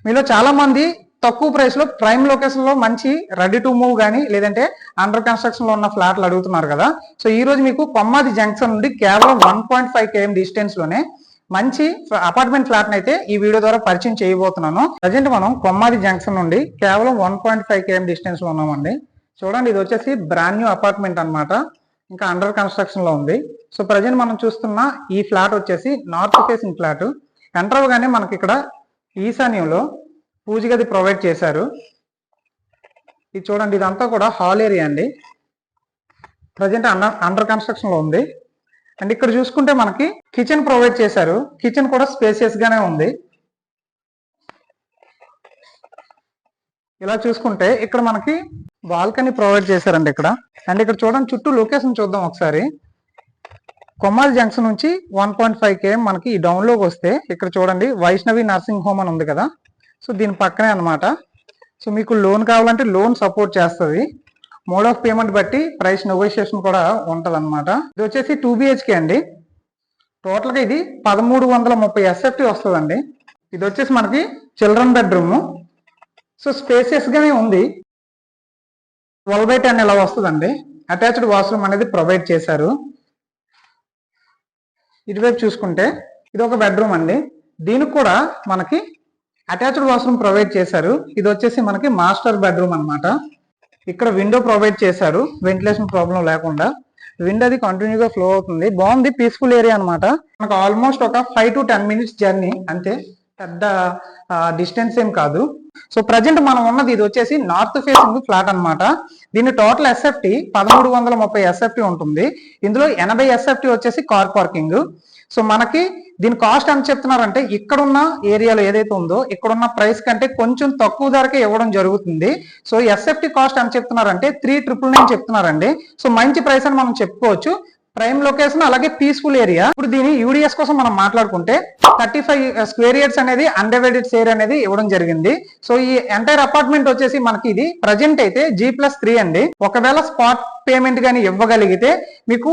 మీలో చాలా మంది తక్కువ ప్రైస్ లో ప్రైమ్ లొకేషన్ లో మంచి రెడీ టు మూవ్ గానీ లేదంటే అండర్ కన్స్ట్రక్షన్ లో ఉన్న ఫ్లాట్లు అడుగుతున్నారు కదా. సో ఈ రోజు మీకు కొమ్మాది జంక్షన్ నుండి కేవలం 1.5 km డిస్టెన్స్ లోనే మంచి అపార్ట్మెంట్ ఫ్లాట్ అయితే ఈ వీడియో ద్వారా పరిచయం చేయబోతున్నాను. ప్రజెంట్ మనం కొమ్మాది జంక్షన్ నుండి కేవలం 1.5 km డిస్టెన్స్ లో ఉన్నామండి. చూడండి, ఇది వచ్చేసి బ్రాండ్ న్యూ అపార్ట్మెంట్ అన్నమాట. ఇంకా అండర్ కన్స్ట్రక్షన్ లో ఉంది. సో ప్రజెంట్ మనం చూస్తున్న ఈ ఫ్లాట్ వచ్చేసి నార్త్ ఫేసింగ్ ఫ్లాట్. ఎంటర్ అవగానే మనకి ఇక్కడ ఈశాన్యంలో పూజ గది ప్రొవైడ్ చేశారు. ఇది చూడండి, ఇదంతా కూడా హాల్ ఏరియా అండి. ప్రజెంట్ అండర్ కన్స్ట్రక్షన్ లో ఉంది. అండ్ ఇక్కడ చూసుకుంటే మనకి కిచెన్ ప్రొవైడ్ చేశారు. కిచెన్ కూడా స్పేసియస్ గానే ఉంది. ఇలా చూసుకుంటే ఇక్కడ మనకి బాల్కనీ ప్రొవైడ్ చేశారండి ఇక్కడ. అండ్ ఇక్కడ చూడండి, చుట్టూ లొకేషన్ చూద్దాం ఒకసారి. కొమ్మాది జంక్షన్ నుంచి 1.5 km మనకి ఈ డౌన్ లోకి వస్తే ఇక్కడ చూడండి వైష్ణవి నర్సింగ్ హోమ్ అని ఉంది కదా. సో దీని పక్కనే అనమాట. సో మీకు లోన్ కావాలంటే లోన్ సపోర్ట్ చేస్తుంది. మోడ్ ఆఫ్ పేమెంట్ బట్టి ప్రైస్ నెగోషియేషన్ కూడా ఉంటుంది అనమాట. ఇది వచ్చేసి 2 BHK అండి. టోటల్గా ఇది 1330 SFT వస్తుందండి. ఇది వచ్చేసి మనకి చిల్డ్రన్ బెడ్రూమ్. సో స్పేసియస్ గానే ఉంది. 12/10 ఇలా వస్తుందండి. అటాచ్డ్ వాష్రూమ్ అనేది ప్రొవైడ్ చేశారు. ఇటువైపు చూసుకుంటే ఇది ఒక బెడ్రూమ్ అండి. దీనికి కూడా మనకి అటాచ్డ్ వాష్రూమ్ ప్రొవైడ్ చేశారు. ఇది వచ్చేసి మనకి మాస్టర్ బెడ్రూమ్ అన్నమాట. ఇక్కడ విండో ప్రొవైడ్ చేశారు, వెంటిలేషన్ ప్రాబ్లం లేకుండా. విండో అది కంటిన్యూగా ఫ్లో అవుతుంది. బాగుంది, పీస్ఫుల్ ఏరియా అనమాట. మనకు ఆల్మోస్ట్ ఒక 5 to 10 minutes జర్నీ అంతే, పెద్ద డిస్టెన్స్ ఏం కాదు. సో ప్రజెంట్ మనం ఉన్నది ఇది వచ్చేసి నార్త్ ఫేసింగ్ ఫ్లాట్ అన్నమాట. దీని టోటల్ SFT 1330 SFT ఉంటుంది. ఇందులో 80 SFT వచ్చేసి కార్ పార్కింగ్. సో మనకి దీని కాస్ట్ ఎంత చెప్తున్నారంటే ఇక్కడున్న ఏరియాలో ఏదైతే ఉందో ఇక్కడున్న ప్రైస్ కంటే కొంచెం తక్కువ ధరకే ఇవ్వడం జరుగుతుంది. సో SFT కాస్ట్ ఎంత చెప్తున్నారంటే 3,999 చెప్తున్నారండి. సో మంచి ప్రైస్ అని మనం చెప్పుకోవచ్చు. ప్రైమ్ లొకేషన్, అలాగే పీస్ఫుల్ ఏరియా. ఇప్పుడు దీని యూడిఎస్ కోసం మనం మాట్లాడుకుంటే 35 square yards అనేది అన్డివైడెడ్ షేర్ అనేది ఇవ్వడం జరిగింది. సో ఈ ఎంటైర్ అపార్ట్మెంట్ వచ్చేసి మనకి ఇది ప్రజెంట్ అయితే G+3 అండి. ఒకవేళ స్పాట్ పేమెంట్ గానీ ఇవ్వగలిగితే మీకు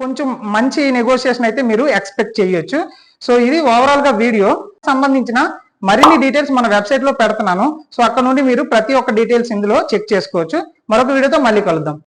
కొంచెం మంచి నెగోషియేషన్ అయితే మీరు ఎక్స్పెక్ట్ చేయొచ్చు. సో ఇది ఓవరాల్ గా వీడియో సంబంధించిన మరిన్ని డీటెయిల్స్ మన వెబ్సైట్ లో పెడుతున్నాను. సో అక్కడ నుండి మీరు ప్రతి ఒక్క డీటెయిల్స్ ఇందులో చెక్ చేసుకోవచ్చు. మరొక వీడియోతో మళ్ళీ కలుద్దాం.